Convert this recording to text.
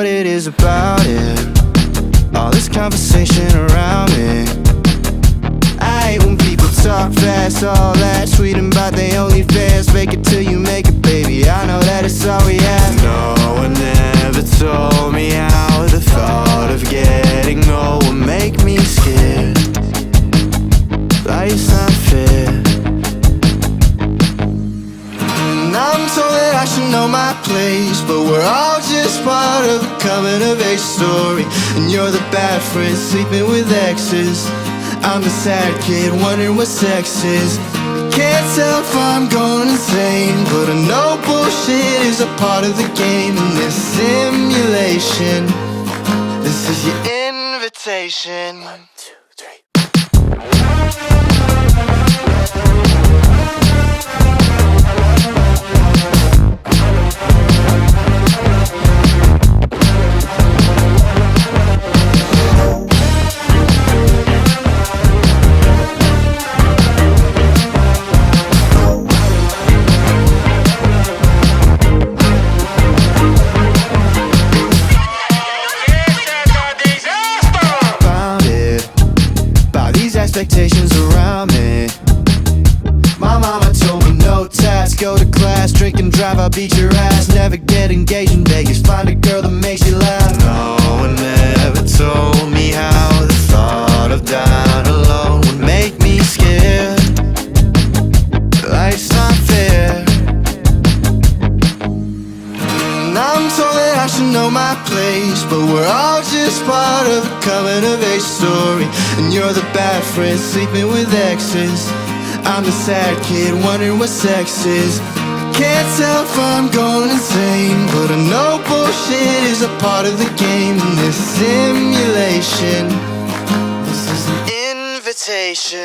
what it is about it. All this conversation around me. I hate when people talk fast, all that tweeting about they only fans. Fake it till you make it, baby, I know that it's all we have. No one ever told me how the thought of getting old would make me scared. Life's not fair. And I'm told that I should know my place, but we're all just part of a coming of age story. And you're the bad friend sleeping with exes. I'm the sad kid wondering what sex is. Can't tell if I'm going insane, but I know bullshit is a part of the game. In this simulation, this is your invitation. 1, 2, 3. Expectations around me. My mama told me no tats, go to class, drink and drive, I'll beat your ass. Never get engaged in Vegas, find a girl that makes you laugh. No one ever told me how the thought of dying alone would make me scared. Life's not fair. And I'm told that I should know my place, but we're all just part of a coming of age story. And you're the bad friend sleeping with exes. I'm the sad kid wondering what sex is. Can't tell if I'm going insane, but I know bullshit is a part of the game. In this simulation, this is an invitation.